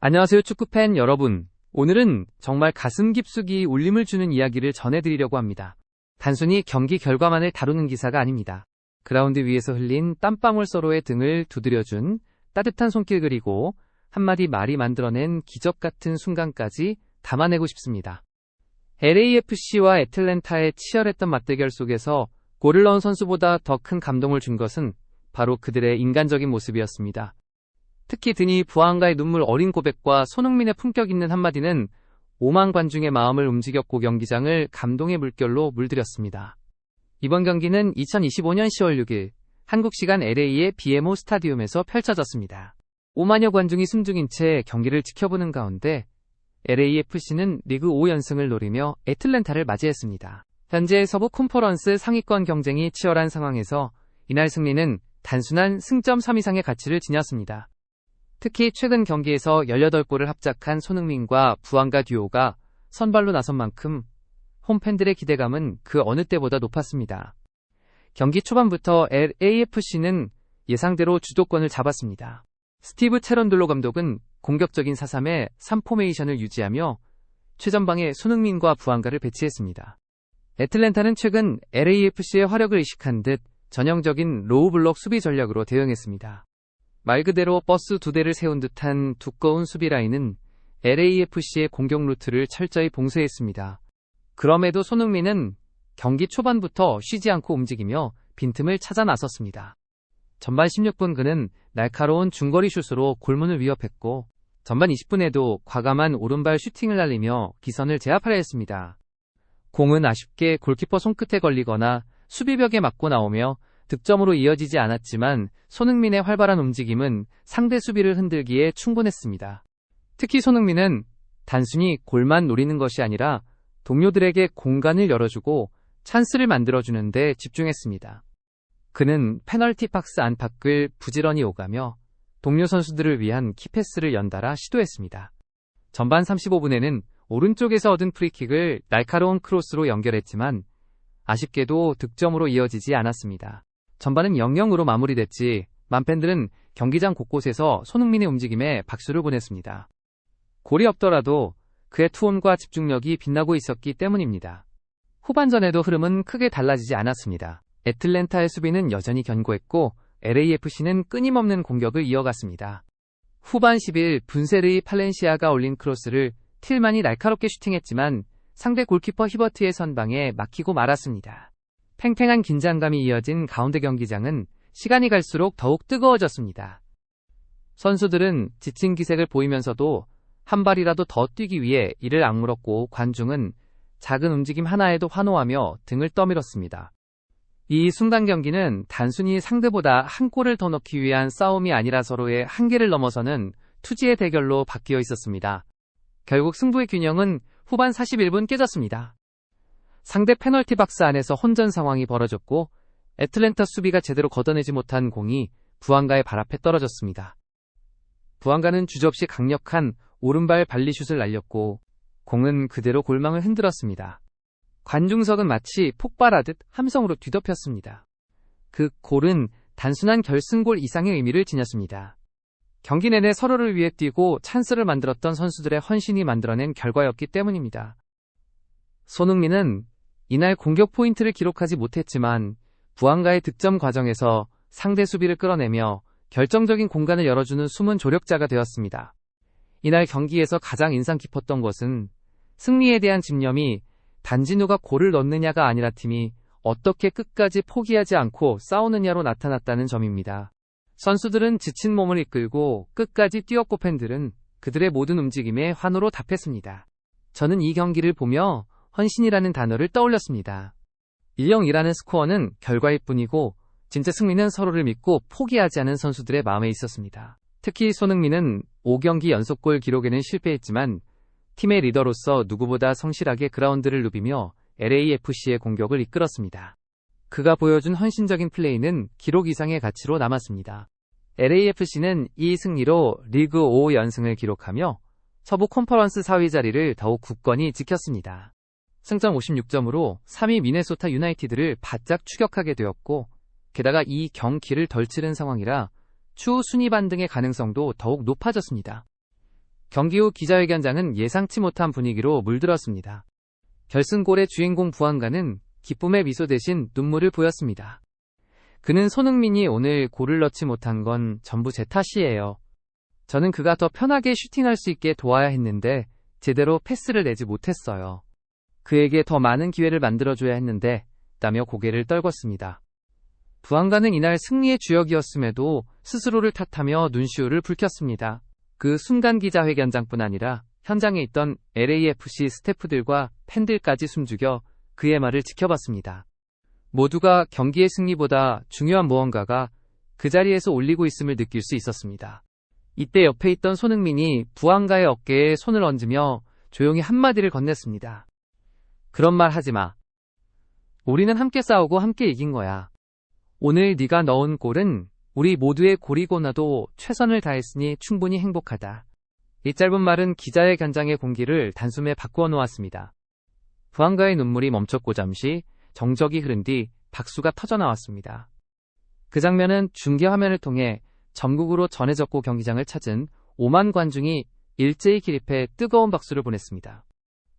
안녕하세요, 축구팬 여러분. 오늘은 정말 가슴 깊숙이 울림을 주는 이야기를 전해드리려고 합니다. 단순히 경기 결과만을 다루는 기사가 아닙니다. 그라운드 위에서 흘린 땀방울 서로의 등을 두드려준 따뜻한 손길, 그리고 한마디 말이 만들어낸 기적 같은 순간까지 담아내고 싶습니다. LAFC와 애틀랜타의 치열했던 맞대결 속에서 골을 넣은 선수보다 더 큰 감동을 준 것은 바로 그들의 인간적인 모습이었습니다. 특히 드니 부안가의 눈물 어린 고백과 손흥민의 품격 있는 한마디는 5만 관중의 마음을 움직였고 경기장을 감동의 물결로 물들였습니다. 이번 경기는 2025년 10월 6일 한국 시간 LA의 BMO 스타디움에서 펼쳐졌습니다. 5만여 관중이 숨죽인 채 경기를 지켜보는 가운데 LAFC는 리그 5연승을 노리며 애틀랜타를 맞이했습니다. 현재 서부 컨퍼런스 상위권 경쟁이 치열한 상황에서 이날 승리는 단순한 승점 3 이상의 가치를 지녔습니다. 특히 최근 경기에서 18골을 합작한 손흥민과 부안가 듀오가 선발로 나선 만큼 홈팬들의 기대감은 그 어느 때보다 높았습니다. 경기 초반부터 LAFC는 예상대로 주도권을 잡았습니다. 스티브 체런돌로 감독은 공격적인 4-3의 3포메이션을 유지하며 최전방에 손흥민과 부안가를 배치했습니다. 애틀랜타는 최근 LAFC의 화력을 의식한 듯 전형적인 로우블록 수비 전략으로 대응했습니다. 말 그대로 버스 2대를 세운 듯한 두꺼운 수비 라인은 LAFC의 공격 루트를 철저히 봉쇄했습니다. 그럼에도 손흥민은 경기 초반부터 쉬지 않고 움직이며 빈틈을 찾아 나섰습니다. 전반 16분 그는 날카로운 중거리 슛으로 골문을 위협했고 전반 20분에도 과감한 오른발 슈팅을 날리며 기선을 제압하려 했습니다. 공은 아쉽게 골키퍼 손끝에 걸리거나 수비벽에 맞고 나오며 득점으로 이어지지 않았지만 손흥민의 활발한 움직임은 상대 수비를 흔들기에 충분했습니다. 특히 손흥민은 단순히 골만 노리는 것이 아니라 동료들에게 공간을 열어주고 찬스를 만들어주는 데 집중했습니다. 그는 페널티 박스 안팎을 부지런히 오가며 동료 선수들을 위한 키패스를 연달아 시도했습니다. 전반 35분에는 오른쪽에서 얻은 프리킥을 날카로운 크로스로 연결했지만 아쉽게도 득점으로 이어지지 않았습니다. 전반은 0-0으로 마무리됐지 만팬들은 경기장 곳곳에서 손흥민의 움직임에 박수를 보냈습니다. 골이 없더라도 그의 투혼과 집중력이 빛나고 있었기 때문입니다. 후반전에도 흐름은 크게 달라지지 않았습니다. 애틀랜타의 수비는 여전히 견고했고 LAFC는 끊임없는 공격을 이어갔습니다. 후반 10일 분세르이 팔렌시아가 올린 크로스를 틸만이 날카롭게 슈팅했지만 상대 골키퍼 히버트의 선방에 막히고 말았습니다. 팽팽한 긴장감이 이어진 가운데 경기장은 시간이 갈수록 더욱 뜨거워졌습니다. 선수들은 지친 기색을 보이면서도 한 발이라도 더 뛰기 위해 이를 악물었고 관중은 작은 움직임 하나에도 환호하며 등을 떠밀었습니다. 이 순간 경기는 단순히 상대보다 한 골을 더 넣기 위한 싸움이 아니라 서로의 한계를 넘어서는 투지의 대결로 바뀌어 있었습니다. 결국 승부의 균형은 후반 41분 깨졌습니다. 상대 페널티 박스 안에서 혼전 상황이 벌어졌고 애틀랜타 수비가 제대로 걷어내지 못한 공이 부안가의 발 앞에 떨어졌습니다. 부안가는 주저없이 강력한 오른발 발리슛을 날렸고 공은 그대로 골망을 흔들었습니다. 관중석은 마치 폭발하듯 함성으로 뒤덮였습니다. 그 골은 단순한 결승골 이상의 의미를 지녔습니다. 경기 내내 서로를 위해 뛰고 찬스를 만들었던 선수들의 헌신이 만들어낸 결과였기 때문입니다. 손흥민은 이날 공격 포인트를 기록하지 못했지만 부안가의 득점 과정에서 상대 수비를 끌어내며 결정적인 공간을 열어주는 숨은 조력자가 되었습니다. 이날 경기에서 가장 인상 깊었던 것은 승리에 대한 집념이 단지 누가 골을 넣느냐가 아니라 팀이 어떻게 끝까지 포기하지 않고 싸우느냐로 나타났다는 점입니다. 선수들은 지친 몸을 이끌고 끝까지 뛰었고 팬들은 그들의 모든 움직임에 환호로 답했습니다. 저는 이 경기를 보며 헌신이라는 단어를 떠올렸습니다. 1-0이라는 스코어는 결과일 뿐이고 진짜 승리는 서로를 믿고 포기하지 않은 선수들의 마음에 있었습니다. 특히 손흥민은 5경기 연속골 기록에는 실패했지만 팀의 리더로서 누구보다 성실하게 그라운드를 누비며 LAFC의 공격을 이끌었습니다. 그가 보여준 헌신적인 플레이는 기록 이상의 가치로 남았습니다. LAFC는 이 승리로 리그 5연승을 기록하며 서부 컨퍼런스 4위 자리를 더욱 굳건히 지켰습니다. 승점 56점으로 3위 미네소타 유나이티드를 바짝 추격하게 되었고 게다가 이 경기를 덜 치른 상황이라 추후 순위 반등의 가능성도 더욱 높아졌습니다. 경기 후 기자회견장은 예상치 못한 분위기로 물들었습니다. 결승골의 주인공 부한가는 기쁨의 미소 대신 눈물을 보였습니다. 그는 손흥민이 오늘 골을 넣지 못한 건 전부 제 탓이에요. 저는 그가 더 편하게 슈팅할 수 있게 도와야 했는데 제대로 패스를 내지 못했어요. 그에게 더 많은 기회를 만들어줘야 했는데 라며 고개를 떨궜습니다. 부한가는 이날 승리의 주역이었음에도 스스로를 탓하며 눈시울을 붉혔습니다. 그 순간 기자회견장뿐 아니라 현장에 있던 LAFC 스태프들과 팬들까지 숨죽여 그의 말을 지켜봤습니다. 모두가 경기의 승리보다 중요한 무언가가 그 자리에서 올리고 있음을 느낄 수 있었습니다. 이때 옆에 있던 손흥민이 부한가의 어깨에 손을 얹으며 조용히 한마디를 건넸습니다. 그런 말 하지 마. 우리는 함께 싸우고 함께 이긴 거야. 오늘 네가 넣은 골은 우리 모두의 골이고 나도 최선을 다했으니 충분히 행복하다. 이 짧은 말은 기자의 견장의 공기를 단숨에 바꾸어 놓았습니다. 부한가의 눈물이 멈췄고 잠시 정적이 흐른 뒤 박수가 터져 나왔습니다. 그 장면은 중계 화면을 통해 전국으로 전해졌고 경기장을 찾은 5만 관중이 일제히 기립해 뜨거운 박수를 보냈습니다.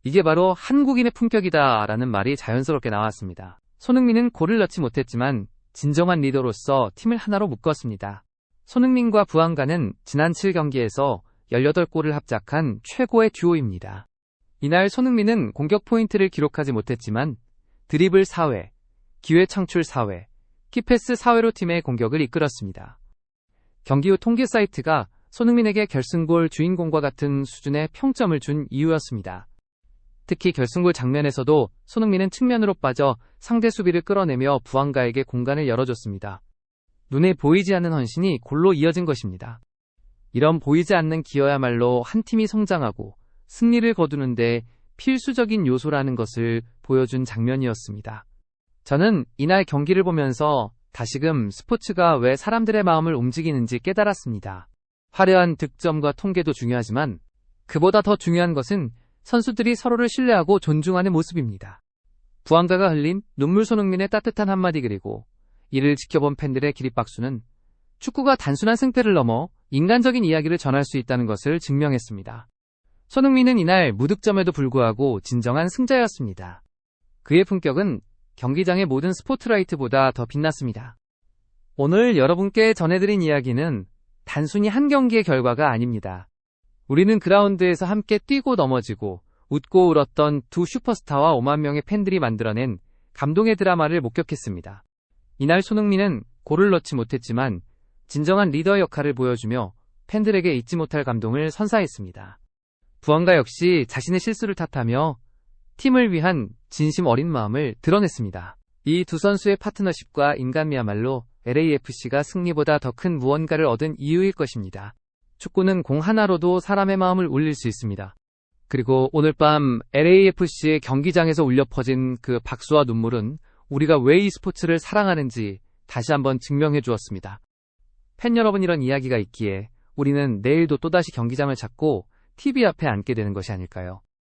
이게 바로 한국인의 품격이다라는 말이 자연스럽게 나왔습니다. 손흥민은 골을 넣지 못했지만 진정한 리더로서 팀을 하나로 묶었습니다. 손흥민과 부한가는 지난 7경기에서 18골을 합작한 최고의 듀오입니다. 이날 손흥민은 공격 포인트를 기록하지 못했지만 드리블 4회, 기회 창출 4회, 키패스 4회로 팀의 공격을 이끌었습니다. 경기 후 통계 사이트가 손흥민에게 결승골 주인공과 같은 수준의 평점을 준 이유였습니다. 특히 결승골 장면에서도 손흥민은 측면으로 빠져 상대 수비를 끌어내며 부한가에게 공간을 열어줬습니다. 눈에 보이지 않는 헌신이 골로 이어진 것입니다. 이런 보이지 않는 기여야말로 한 팀이 성장하고 승리를 거두는데 필수적인 요소라는 것을 보여준 장면이었습니다. 저는 이날 경기를 보면서 다시금 스포츠가 왜 사람들의 마음을 움직이는지 깨달았습니다. 화려한 득점과 통계도 중요하지만 그보다 더 중요한 것은 선수들이 서로를 신뢰하고 존중하는 모습입니다. 부한가가 흘린 눈물 손흥민의 따뜻한 한마디 그리고 이를 지켜본 팬들의 기립박수는 축구가 단순한 승패를 넘어 인간적인 이야기를 전할 수 있다는 것을 증명했습니다. 손흥민은 이날 무득점에도 불구하고 진정한 승자였습니다. 그의 품격은 경기장의 모든 스포트라이트보다 더 빛났습니다. 오늘 여러분께 전해드린 이야기는 단순히 한 경기의 결과가 아닙니다. 우리는 그라운드에서 함께 뛰고 넘어지고 웃고 울었던 두 슈퍼스타와 5만 명의 팬들이 만들어낸 감동의 드라마를 목격했습니다. 이날 손흥민은 골을 넣지 못했지만 진정한 리더의 역할을 보여주며 팬들에게 잊지 못할 감동을 선사했습니다. 부한가 역시 자신의 실수를 탓하며 팀을 위한 진심 어린 마음을 드러냈습니다. 이 두 선수의 파트너십과 인간미야말로 LAFC가 승리보다 더 큰 무언가를 얻은 이유일 것입니다. 축구는 공 하나로도 사람의 마음을 울릴 수 있습니다. 그리고 오늘 밤 LAFC의 경기장에서 울려 퍼진 그 박수와 눈물은 우리가 왜 이 스포츠를 사랑하는지 다시 한번 증명해 주었습니다. 팬 여러분, 이런 이야기가 있기에 우리는 내일도 또다시 경기장을 찾고 TV 앞에 앉게 되는 것이 아닐까요?